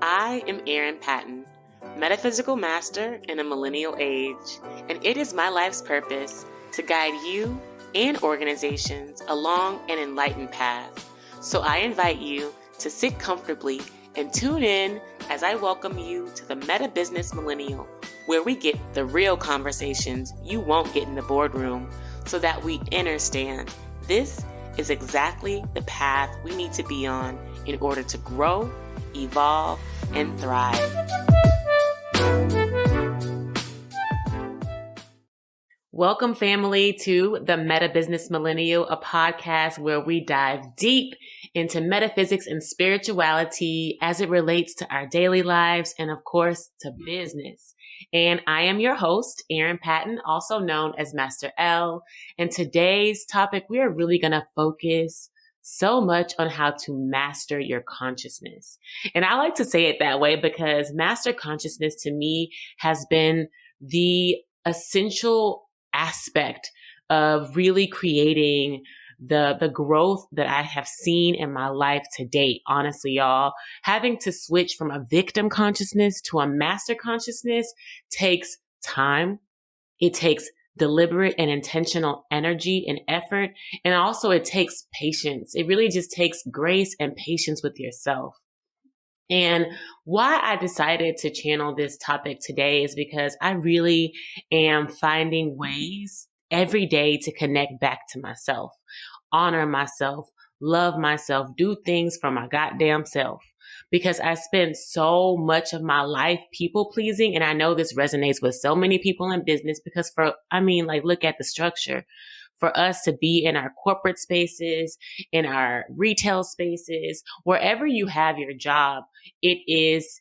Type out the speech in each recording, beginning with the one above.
I am Erin Patten, metaphysical master in a millennial age, and it is my life's purpose to guide you and organizations along an enlightened path. So I invite you to sit comfortably and tune in as I welcome you to the Meta Business Millennial, where we get the real conversations you won't get in the boardroom so that we understand this is exactly the path we need to be on in order to grow, evolve, and thrive. Welcome, family, to the Meta Business Millennial, a podcast where we dive deep into metaphysics and spirituality as it relates to our daily lives and, of course, to business. And I am your host, Erin Patten, also known as Master L. And today's topic, we are really going to focus so much on how to master your consciousness. And I like to say it that way because master consciousness to me has been the essential aspect of really creating the growth that I have seen in my life to date. Honestly, y'all, having to switch from a victim consciousness to a master consciousness takes time. It takes deliberate and intentional energy and effort. And also it takes patience. It really just takes grace and patience with yourself. And why I decided to channel this topic today is because I really am finding ways every day to connect back to myself, honor myself, love myself, do things for my goddamn self. Because I spent so much of my life people pleasing. And I know this resonates with so many people in business because look at the structure. For us to be in our corporate spaces, in our retail spaces, wherever you have your job, it is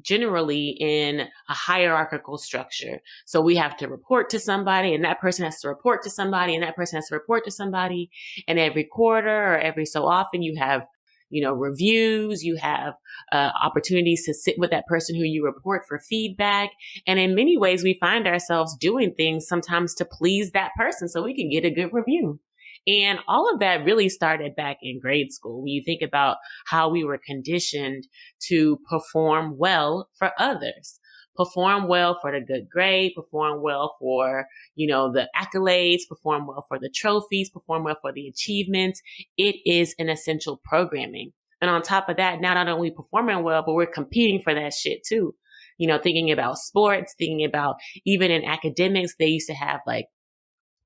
generally in a hierarchical structure. So we have to report to somebody, and that person has to report to somebody, and that person has to report to somebody. And every quarter or every so often you have reviews, you have opportunities to sit with that person who you report for feedback. And in many ways, we find ourselves doing things sometimes to please that person so we can get a good review. And all of that really started back in grade school. When you think about how we were conditioned to perform well for others, perform well for the good grade, perform well for, the accolades, perform well for the trophies, perform well for the achievements. It is an essential programming. And on top of that, now not only performing well, but we're competing for that shit too. Thinking about sports, thinking about even in academics, they used to have like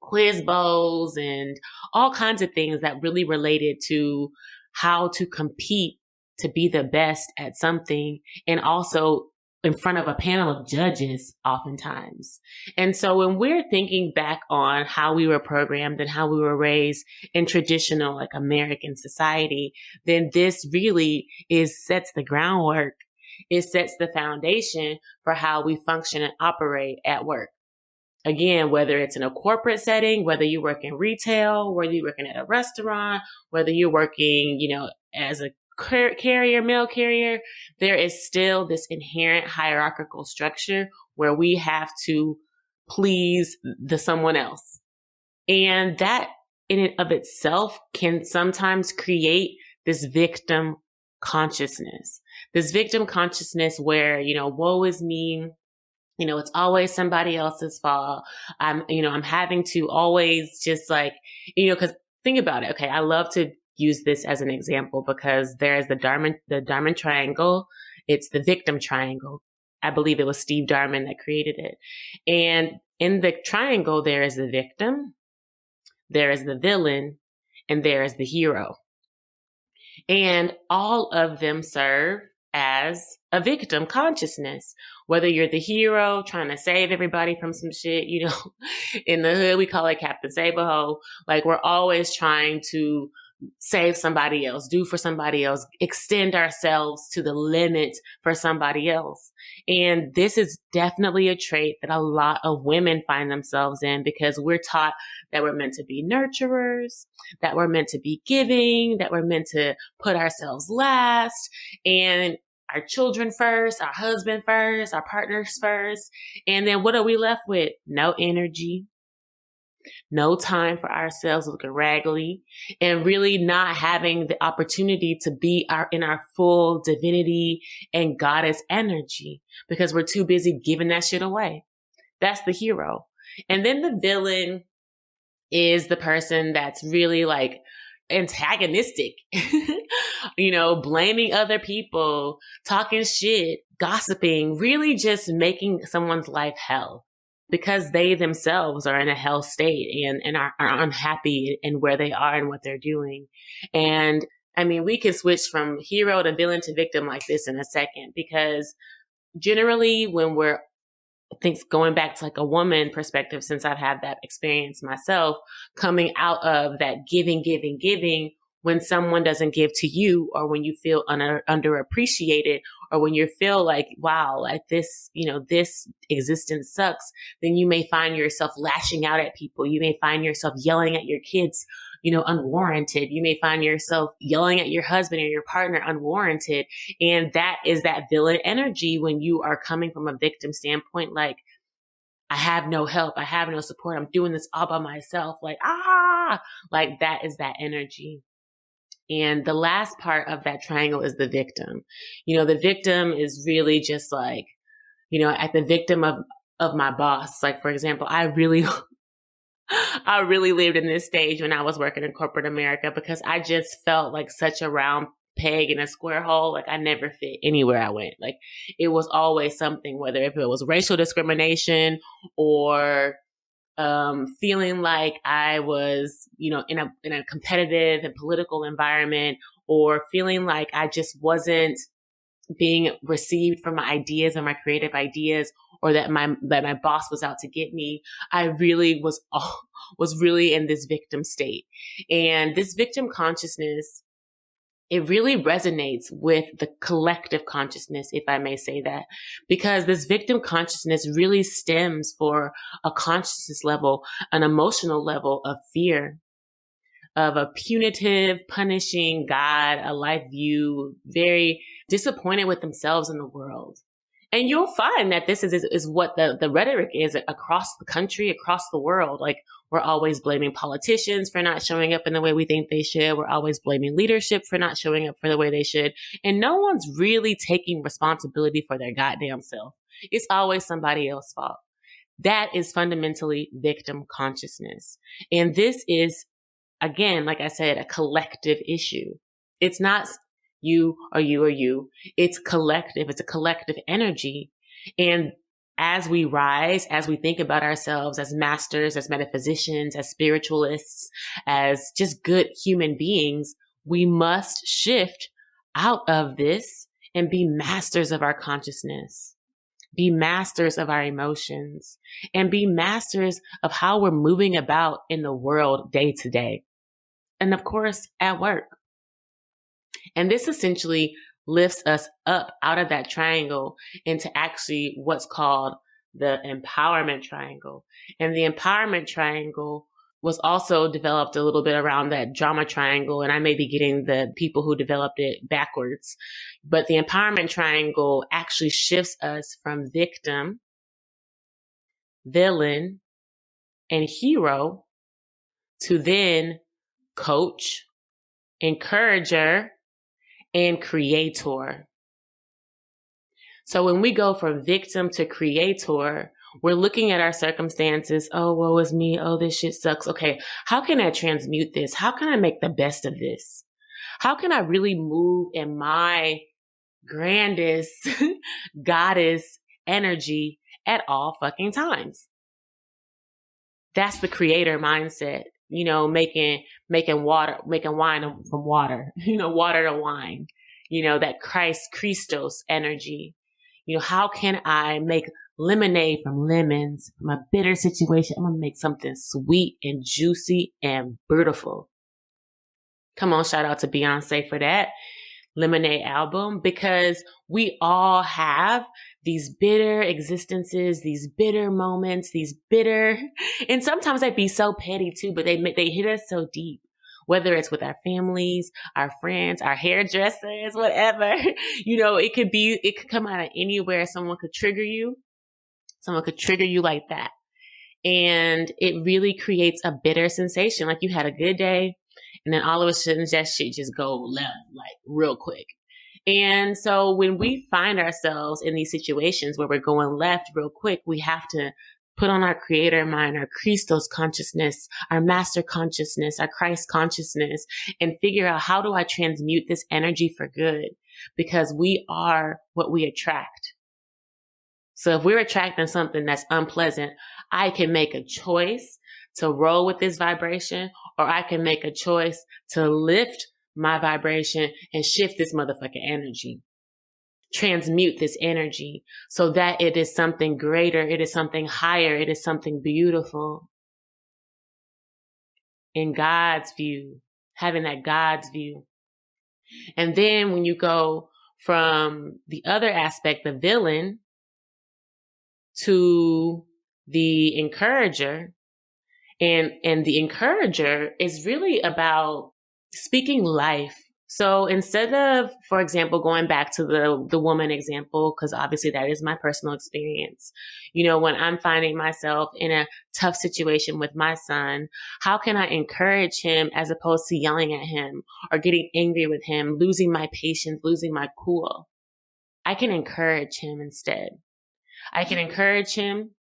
quiz bowls and all kinds of things that really related to how to compete to be the best at something, and also in front of a panel of judges oftentimes. And so when we're thinking back on how we were programmed and how we were raised in traditional like American society, then this really sets the groundwork. It sets the foundation for how we function and operate at work. Again, whether it's in a corporate setting, whether you work in retail, whether you're working at a restaurant, whether you're working, as a mail carrier, there is still this inherent hierarchical structure where we have to please the someone else. And that in and of itself can sometimes create this victim consciousness where, woe is me. It's always somebody else's fault. I'm having to always just because think about it. Okay. I love to use this as an example because there's the Darman triangle. It's the victim triangle. I believe it was Steve Darman that created it. And in the triangle, there is the victim, there is the villain, and there is the hero. And all of them serve as a victim consciousness, whether you're the hero trying to save everybody from some shit, in the hood, we call it Captain Save-A-Ho. Like we're always trying to save somebody else, do for somebody else, extend ourselves to the limit for somebody else. And this is definitely a trait that a lot of women find themselves in because we're taught that we're meant to be nurturers, that we're meant to be giving, that we're meant to put ourselves last and our children first, our husband first, our partners first. And then what are we left with? No energy, no time for ourselves, looking raggedy, and really not having the opportunity to be in our full divinity and goddess energy because we're too busy giving that shit away. That's the hero. And then the villain is the person that's really like antagonistic, blaming other people, talking shit, gossiping, really just making someone's life hell because they themselves are in a hell state and are unhappy in where they are and what they're doing. And I mean, we can switch from hero to villain to victim like this in a second, because generally when we're going back to like a woman perspective, since I've had that experience myself, coming out of that giving, when someone doesn't give to you, or when you feel underappreciated, or when you feel like, wow, like this, this existence sucks, then you may find yourself lashing out at people. You may find yourself yelling at your kids, unwarranted. You may find yourself yelling at your husband or your partner unwarranted. And that is that villain energy when you are coming from a victim standpoint, like, I have no help. I have no support. I'm doing this all by myself. Like that is that energy. And the last part of that triangle is the victim. The victim is really just like, at the victim of my boss. Like, for example, I really lived in this stage when I was working in corporate America, because I just felt like such a round peg in a square hole. Like I never fit anywhere I went. Like it was always something, whether if it was racial discrimination or feeling like I was, in a competitive and political environment, or feeling like I just wasn't being received for my ideas and my creative ideas, or that my boss was out to get me. I really was really in this victim state. And this victim consciousness, it really resonates with the collective consciousness, if I may say that, because this victim consciousness really stems for a consciousness level, an emotional level of fear, of a punitive, punishing God, a life view, very disappointed with themselves in the world. And you'll find that this is what the rhetoric is across the country, across the world. Like, we're always blaming politicians for not showing up in the way we think they should. We're always blaming leadership for not showing up for the way they should. And no one's really taking responsibility for their goddamn self. It's always somebody else's fault. That is fundamentally victim consciousness. And this is, again, like I said, a collective issue. It's not you or you or you. It's collective. It's a collective energy. And as we rise, as we think about ourselves as masters, as metaphysicians, as spiritualists, as just good human beings, we must shift out of this and be masters of our consciousness, be masters of our emotions, and be masters of how we're moving about in the world day to day. And of course, at work. And this essentially lifts us up out of that triangle into actually what's called the empowerment triangle. And the empowerment triangle was also developed a little bit around that drama triangle. And I may be getting the people who developed it backwards. But the empowerment triangle actually shifts us from victim, villain, and hero to then coach, encourager, and creator. So when we go from victim to creator, we're looking at our circumstances. Oh, woe is me. Oh, this shit sucks. Okay, how can I transmute this? How can I make the best of this? How can I really move in my grandest goddess energy at all fucking times? That's the creator mindset. Making wine from water, water to wine, that Christos energy. How can I make lemonade from lemons, from a bitter situation? I'm going to make something sweet and juicy and beautiful. Come on, shout out to Beyonce for that Lemonade album, because we all have these bitter existences, these bitter moments, and sometimes they'd be so petty too, but they hit us so deep, whether it's with our families, our friends, our hairdressers, whatever. It could come out of anywhere. Someone could trigger you like that. And it really creates a bitter sensation. Like you had a good day and then all of a sudden that shit just go left, like real quick. And so when we find ourselves in these situations where we're going left real quick, we have to put on our creator mind, our Christos consciousness, our master consciousness, our Christ consciousness, and figure out, how do I transmute this energy for good? Because we are what we attract. So if we're attracting something that's unpleasant, I can make a choice to roll with this vibration, or I can make a choice to lift my vibration and shift this motherfucking energy, transmute this energy so that it is something greater, it is something higher, it is something beautiful. In God's view, having that God's view. And then when you go from the other aspect, the villain, to the encourager, and the encourager is really about speaking life. So instead of, for example, going back to the woman example, because obviously that is my personal experience, when I'm finding myself in a tough situation with my son, how can I encourage him as opposed to yelling at him or getting angry with him, losing my patience, losing my cool? I can encourage him instead. I can encourage him.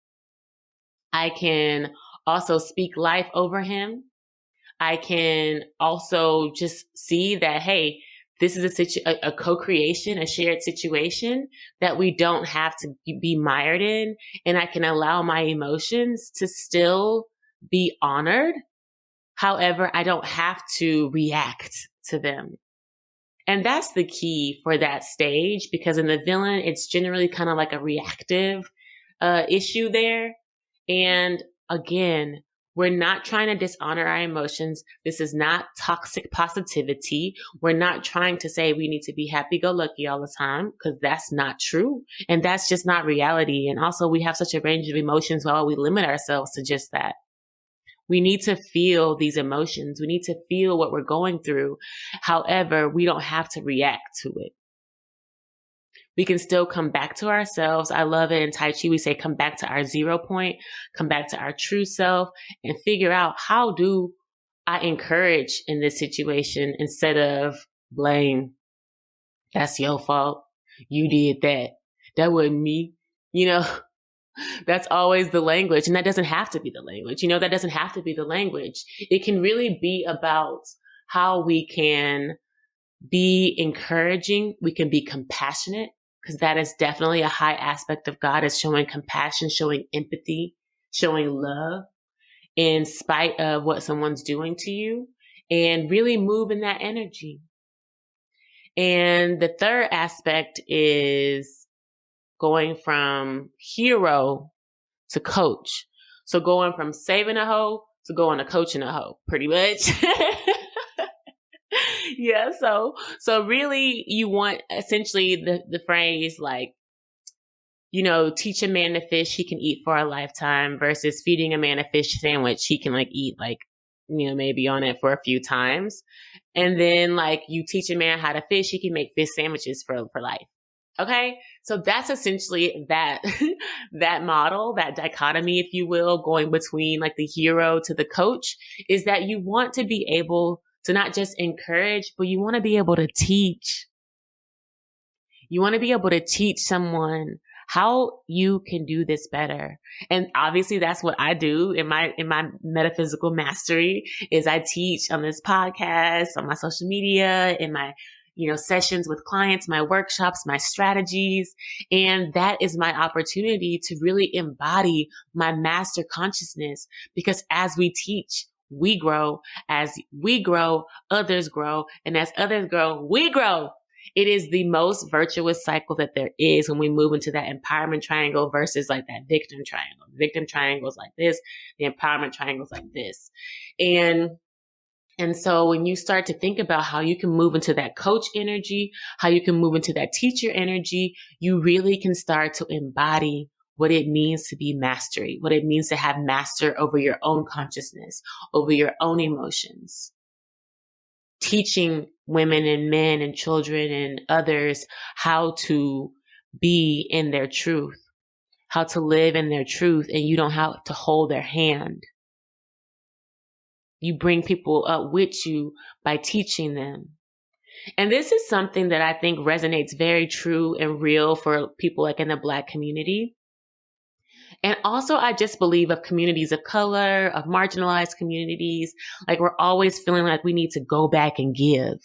I can also speak life over him. I can also just see that, hey, this is a co-creation, a shared situation that we don't have to be mired in. And I can allow my emotions to still be honored. However, I don't have to react to them. And that's the key for that stage, because in the villain, it's generally kind of like a reactive issue there. And again, we're not trying to dishonor our emotions. This is not toxic positivity. We're not trying to say we need to be happy-go-lucky all the time, because that's not true. And that's just not reality. And also, we have such a range of emotions while we limit ourselves to just that. We need to feel these emotions. We need to feel what we're going through. However, we don't have to react to it. We can still come back to ourselves. I love it in Tai Chi. We say, come back to our 0 point, come back to our true self, and figure out, how do I encourage in this situation instead of blame? That's your fault. You did that. That wasn't me. That's always the language. And that doesn't have to be the language. That doesn't have to be the language. It can really be about how we can be encouraging. We can be compassionate, because that is definitely a high aspect of God, is showing compassion, showing empathy, showing love in spite of what someone's doing to you, and really move in that energy. And the third aspect is going from hero to coach. So going from saving a hoe to going to coaching a hoe, pretty much. Yeah. So really you want essentially the phrase like, teach a man to fish he can eat for a lifetime, versus feeding a man a fish sandwich he can eat maybe on it for a few times. And then you teach a man how to fish, he can make fish sandwiches for life. Okay. So that's essentially that model, that dichotomy, if you will, going between the hero to the coach, is that you want to be able to not just encourage, but you want to be able to teach. You want to be able to teach someone how you can do this better. And obviously that's what I do in my metaphysical mastery, is I teach on this podcast, on my social media, in my sessions with clients, my workshops, my strategies. And that is my opportunity to really embody my master consciousness, because as we teach, we grow. As we grow, others grow. And as others grow, we grow. It is the most virtuous cycle that there is when we move into that empowerment triangle versus that victim triangle. The victim triangle is like this. The empowerment triangle is like this. And so when you start to think about how you can move into that coach energy, how you can move into that teacher energy, you really can start to embody what it means to be mastery, what it means to have master over your own consciousness, over your own emotions. Teaching women and men and children and others how to be in their truth, how to live in their truth, and you don't have to hold their hand. You bring people up with you by teaching them. And this is something that I think resonates very true and real for people like in the Black community. And also, I just believe of communities of color, of marginalized communities, like we're always feeling like we need to go back and give.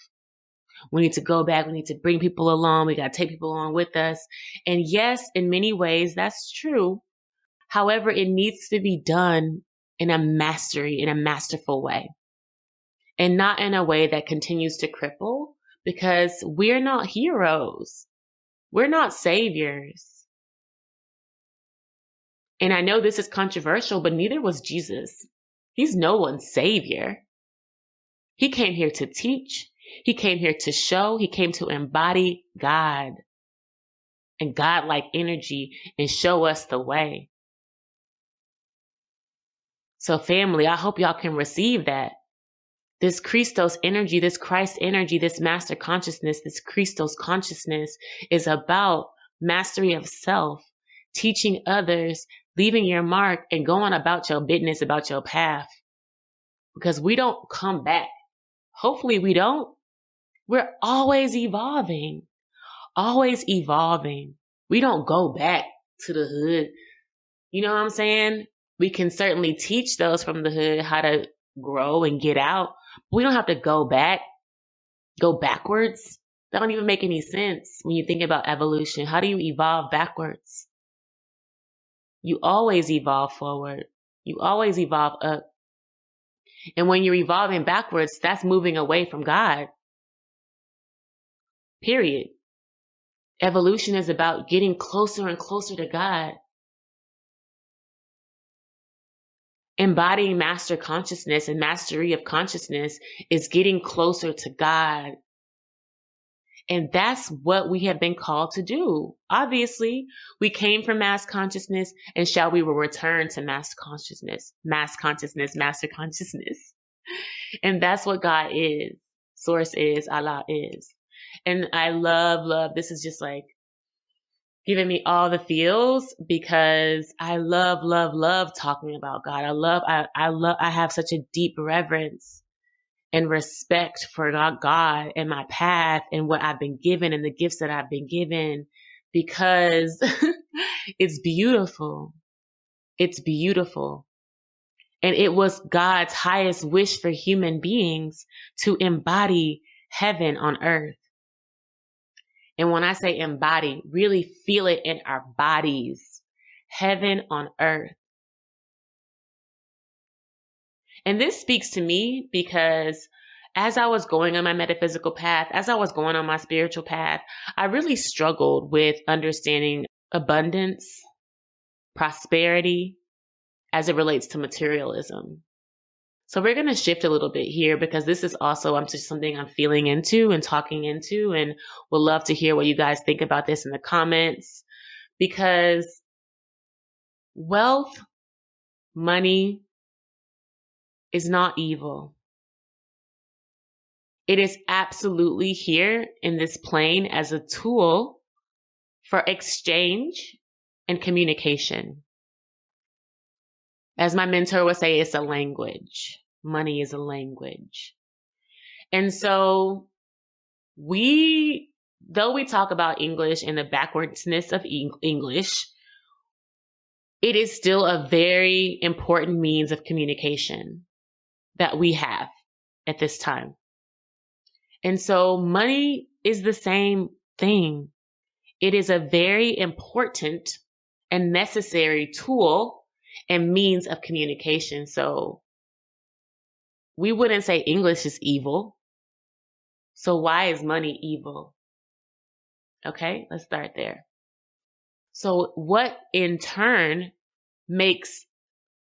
We need to go back. We need to bring people along. We got to take people along with us. And yes, in many ways, that's true. However, it needs to be done in a masterful way, and not in a way that continues to cripple, because we're not heroes. We're not saviors. And I know this is controversial, but neither was Jesus. He's no one's savior. He came here to teach. He came here to show. He came to embody God and God-like energy and show us the way. So family, I hope y'all can receive that. This Christos energy, this Christ energy, this master consciousness, this Christos consciousness is about mastery of self, teaching others, leaving your mark, and going about your business, about your path. Because we don't come back. Hopefully we don't. We're always evolving. Always evolving. We don't go back to the hood. You know what I'm saying? We can certainly teach those from the hood how to grow and get out. We don't have to go backwards. That don't even make any sense when you think about evolution. How do you evolve backwards? You always evolve forward. You always evolve up. And when you're evolving backwards, that's moving away from God. Period. Evolution is about getting closer and closer to God. Embodying master consciousness and mastery of consciousness is getting closer to God. And that's what we have been called to do. Obviously, we came from mass consciousness, and shall we will return to mass consciousness, master consciousness. And that's what God is, Source is, Allah is. And I love, this is just like giving me all the feels, because I love talking about God. I have such a deep reverence and respect for God and my path and what I've been given and the gifts that I've been given, because it's beautiful. It's beautiful. And it was God's highest wish for human beings to embody heaven on earth. And when I say embody, really feel it in our bodies. Heaven on earth. And this speaks to me because as I was going on my metaphysical path, as I was going on my spiritual path, I really struggled with understanding abundance, prosperity, as it relates to materialism. So we're going to shift a little bit here, because this is also just something I'm feeling into and talking into, and would love to hear what you guys think about this in the comments, because wealth, money is not evil. It is absolutely here in this plane as a tool for exchange and communication. As my mentor would say, it's a language. Money is a language. And so though we talk about English and the backwardness of English, it is still a very important means of communication that we have at this time. And so money is the same thing. It is a very important and necessary tool and means of communication. So we wouldn't say English is evil. So why is money evil? Okay, let's start there. So what in turn makes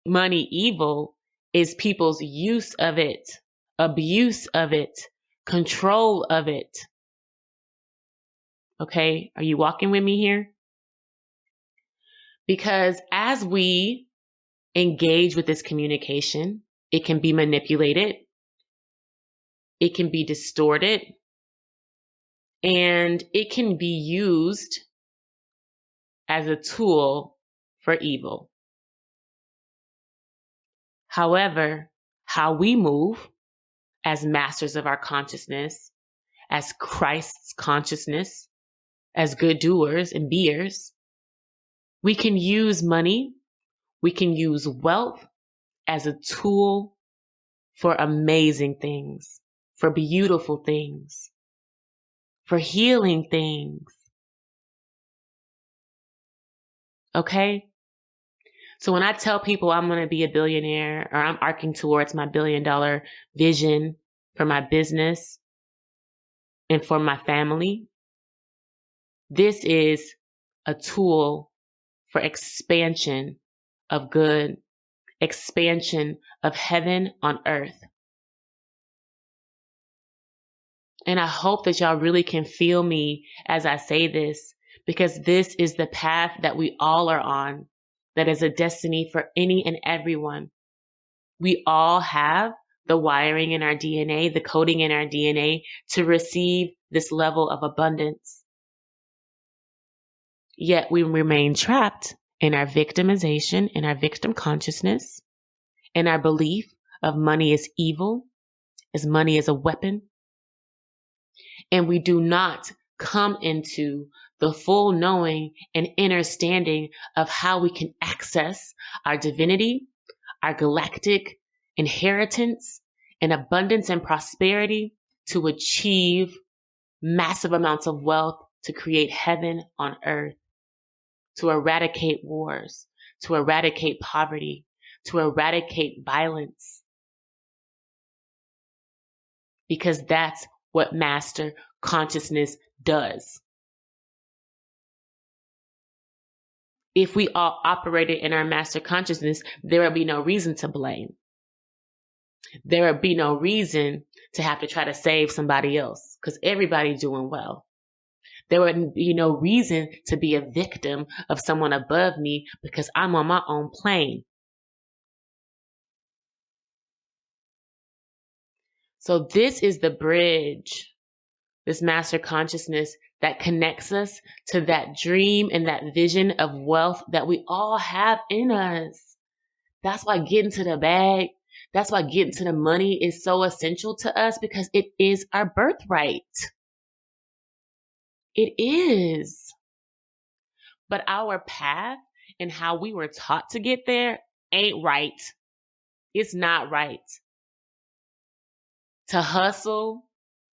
money evil is people's use of it, abuse of it, control of it. Okay, are you walking with me here? Because as we engage with this communication, it can be manipulated, it can be distorted, and it can be used as a tool for evil. However, how we move as masters of our consciousness, as Christ's consciousness, as good doers and beers, we can use money, we can use wealth as a tool for amazing things, for beautiful things, for healing things. Okay? So when I tell people I'm going to be a billionaire, or I'm arcing towards my $1 billion vision for my business and for my family, this is a tool for expansion of good, expansion of heaven on earth. And I hope that y'all really can feel me as I say this, because this is the path that we all are on, that is a destiny for any and everyone. We all have the wiring in our DNA, the coding in our DNA to receive this level of abundance. Yet we remain trapped in our victimization, in our victim consciousness, in our belief of money is evil, as money is a weapon. And we do not come into the full knowing and understanding of how we can access our divinity, our galactic inheritance, and abundance and prosperity to achieve massive amounts of wealth, to create heaven on earth, to eradicate wars, to eradicate poverty, to eradicate violence. Because that's what master consciousness does. If we all operated in our master consciousness, there would be no reason to blame. There would be no reason to have to try to save somebody else, because everybody's doing well. There would be no reason to be a victim of someone above me, because I'm on my own plane. So this is the bridge, this master consciousness that connects us to that dream and that vision of wealth that we all have in us. That's why getting to the bag, that's why getting to the money is so essential to us, because it is our birthright. It is. But our path and how we were taught to get there ain't right. It's not right. To hustle,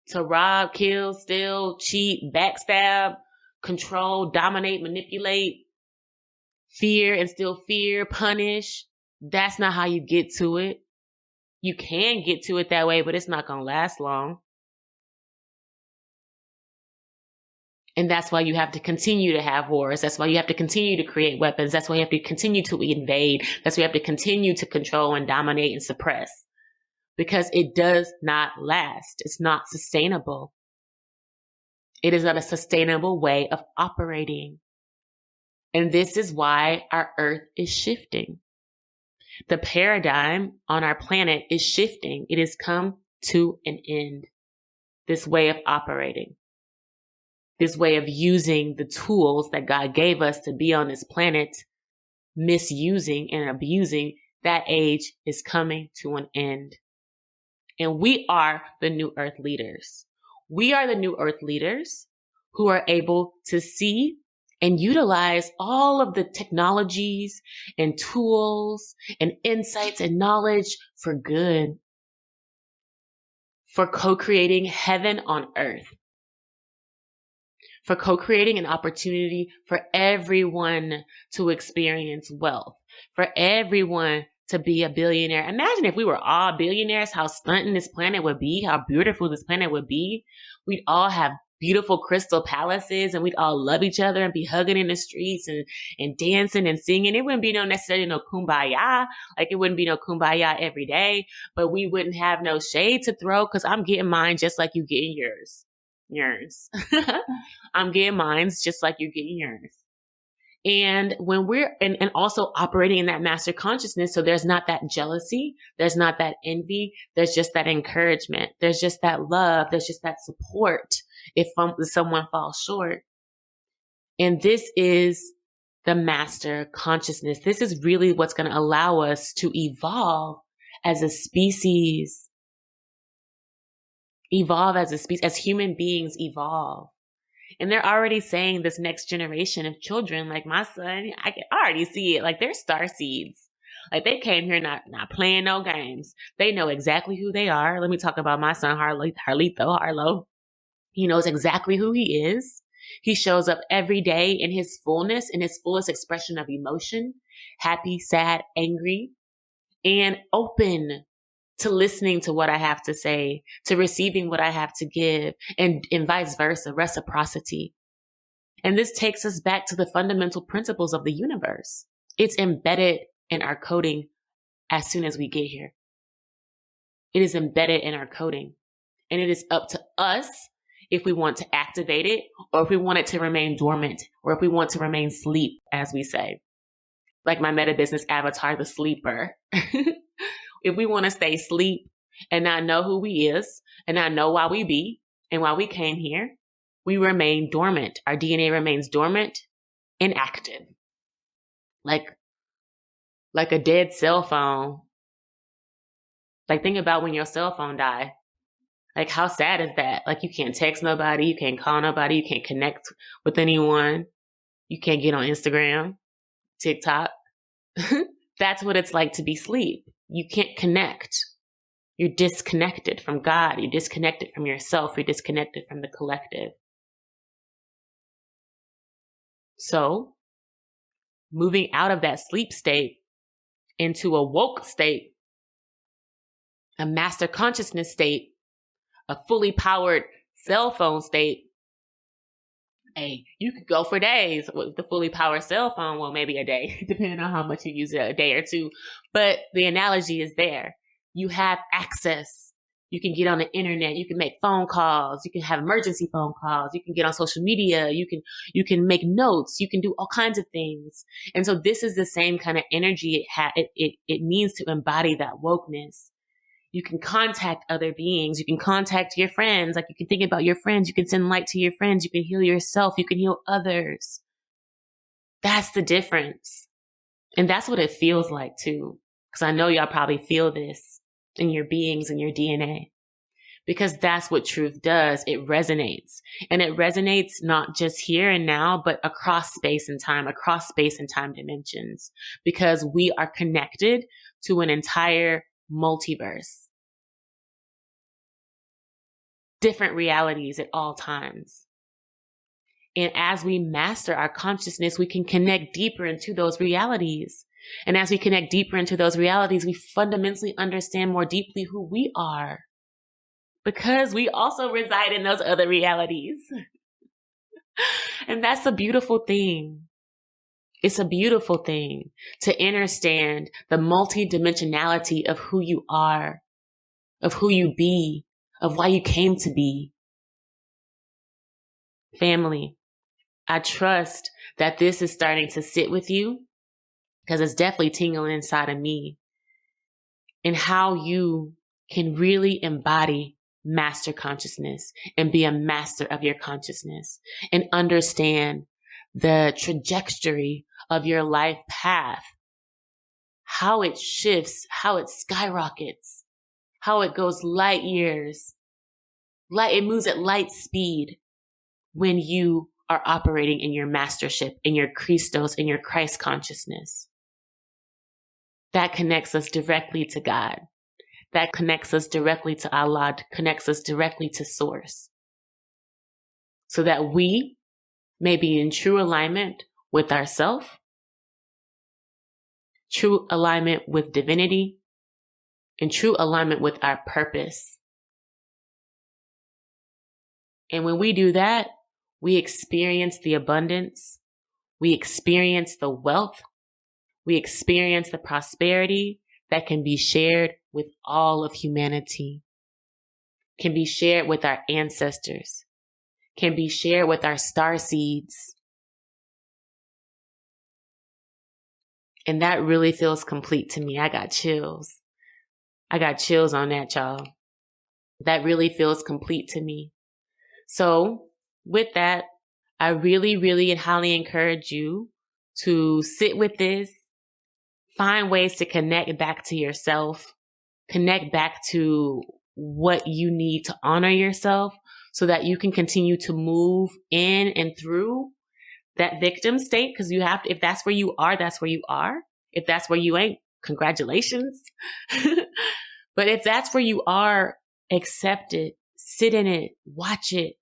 to rob, kill, steal, cheat, backstab, control, dominate, manipulate, fear, instill fear, punish. That's not how you get to it. You can get to it that way, but it's not going to last long. And that's why you have to continue to have wars. That's why you have to continue to create weapons. That's why you have to continue to invade. That's why you have to continue to control and dominate and suppress. Because it does not last. It's not sustainable. It is not a sustainable way of operating. And this is why our earth is shifting. The paradigm on our planet is shifting. It has come to an end. This way of operating. This way of using the tools that God gave us to be on this planet, misusing and abusing, that age is coming to an end. And we are the new earth leaders. We are the new earth leaders who are able to see and utilize all of the technologies and tools and insights and knowledge for good, for co-creating heaven on earth, for co-creating an opportunity for everyone to experience wealth, for everyone to be a billionaire. Imagine if we were all billionaires, how stunting this planet would be, how beautiful this planet would be. We'd all have beautiful crystal palaces, and we'd all love each other and be hugging in the streets and dancing and singing. It wouldn't be necessarily no kumbaya. Like, it wouldn't be no kumbaya every day, but we wouldn't have no shade to throw, because I'm getting mine just like you getting yours. I'm getting mine just like you're getting yours. And when we're, and also operating in that master consciousness, so there's not that jealousy, there's not that envy, there's just that encouragement, there's just that love, there's just that support if someone falls short. And this is the master consciousness. This is really what's going to allow us to evolve as a species. As human beings evolve. And they're already saying this next generation of children, like my son, I can already see it. Like they're star seeds. Like they came here not playing no games. They know exactly who they are. Let me talk about my son, Harlow. He knows exactly who he is. He shows up every day in his fullness, in his fullest expression of emotion, happy, sad, angry, and open to listening to what I have to say, to receiving what I have to give, and vice versa, reciprocity. And this takes us back to the fundamental principles of the universe. It's embedded in our coding as soon as we get here. It is embedded in our coding. And it is up to us if we want to activate it, or if we want it to remain dormant, or if we want to remain asleep, as we say. Like my meta business avatar, the sleeper. If we want to stay asleep and not know who we is, and not know why we be, and why we came here, we remain dormant. Our DNA remains dormant, inactive. Like a dead cell phone. Like think about when your cell phone died. Like how sad is that? Like you can't text nobody, you can't call nobody, you can't connect with anyone. You can't get on Instagram, TikTok. That's what it's like to be asleep. You can't connect. You're disconnected from God. You're disconnected from yourself. You're disconnected from the collective. So, moving out of that sleep state into a woke state, a master consciousness state, a fully powered cell phone state. Hey, you could go for days with the fully powered cell phone. Well, maybe a day, depending on how much you use it, a day or two. But the analogy is there. You have access. You can get on the internet. You can make phone calls. You can have emergency phone calls. You can get on social media. You can make notes. You can do all kinds of things. And so this is the same kind of energy it means to embody that wokeness. You can contact other beings. You can contact your friends. Like you can think about your friends. You can send light to your friends. You can heal yourself. You can heal others. That's the difference. And that's what it feels like too. Because I know y'all probably feel this in your beings and your DNA. Because that's what truth does. It resonates. And it resonates not just here and now, but across space and time dimensions. Because we are connected to an entire multiverse. Different realities at all times. And as we master our consciousness, we can connect deeper into those realities. And as we connect deeper into those realities, we fundamentally understand more deeply who we are. Because we also reside in those other realities. And that's a beautiful thing. It's a beautiful thing to understand the multidimensionality of who you are, of who you be, of why you came to be. Family, I trust that this is starting to sit with you, because it's definitely tingling inside of me, and how you can really embody master consciousness and be a master of your consciousness and understand the trajectory of your life path, how it shifts, how it skyrockets, how it goes light years. It moves at light speed when you are operating in your mastership, in your Christos, in your Christ consciousness. That connects us directly to God. That connects us directly to Allah, connects us directly to Source. So that we may be in true alignment with ourself, true alignment with divinity, and true alignment with our purpose. And when we do that, we experience the abundance, we experience the wealth, we experience the prosperity that can be shared with all of humanity, can be shared with our ancestors, can be shared with our star seeds. And that really feels complete to me. I got chills. I got chills on that, y'all. That really feels complete to me. So with that, I really, really and highly encourage you to sit with this, find ways to connect back to yourself, connect back to what you need to honor yourself so that you can continue to move in and through that victim state. Because you have to, if that's where you are, that's where you are. If that's where you ain't, congratulations. But if that's where you are, accept it, sit in it, watch it,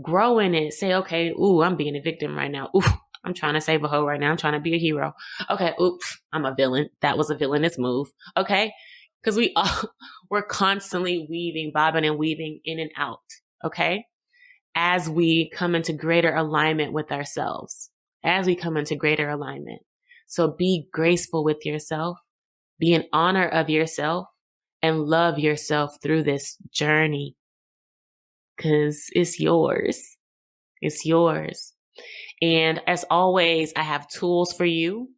grow in it, say, okay, ooh, I'm being a victim right now. Ooh, I'm trying to save a hoe right now. I'm trying to be a hero. Okay, oops, I'm a villain. That was a villainous move. Okay. Because we're constantly weaving, bobbing and weaving in and out. Okay. As we come into greater alignment with ourselves, as we come into greater alignment. So be graceful with yourself, be in honor of yourself, and love yourself through this journey. Because it's yours. It's yours. And as always, I have tools for you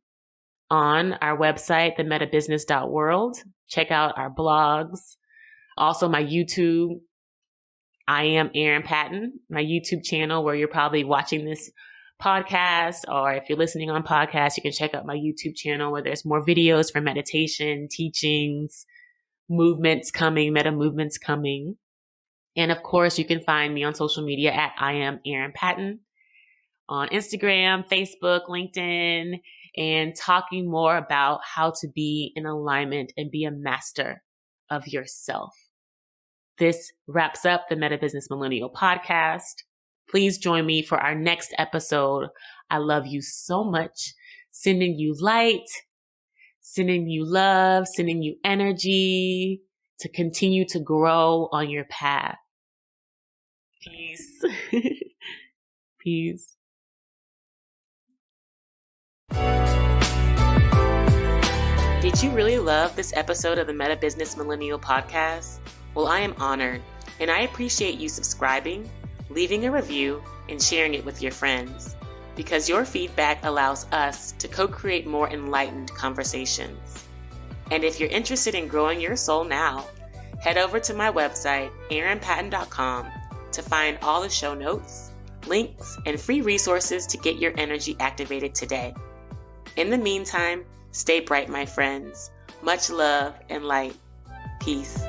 on our website, themetabusiness.world. Check out our blogs. Also my YouTube, I am Erin Patten, my YouTube channel where you're probably watching this podcast, or if you're listening on podcast, you can check out my YouTube channel where there's more videos for meditation, teachings, movements coming, meta movements coming. And of course, you can find me on social media at I am Erin Patten on Instagram, Facebook, LinkedIn, and talking more about how to be in alignment and be a master of yourself. This wraps up the Meta Business Millennial podcast. Please join me for our next episode. I love you so much. Sending you light, sending you love, sending you energy to continue to grow on your path. Peace. Peace. Did you really love this episode of the Meta Business Millennial podcast? Well, I am honored, and I appreciate you subscribing, leaving a review, and sharing it with your friends, because your feedback allows us to co-create more enlightened conversations. And if you're interested in growing your soul now, head over to my website, erinpatten.com, to find all the show notes, links, and free resources to get your energy activated today. In the meantime, stay bright, my friends. Much love and light. Peace.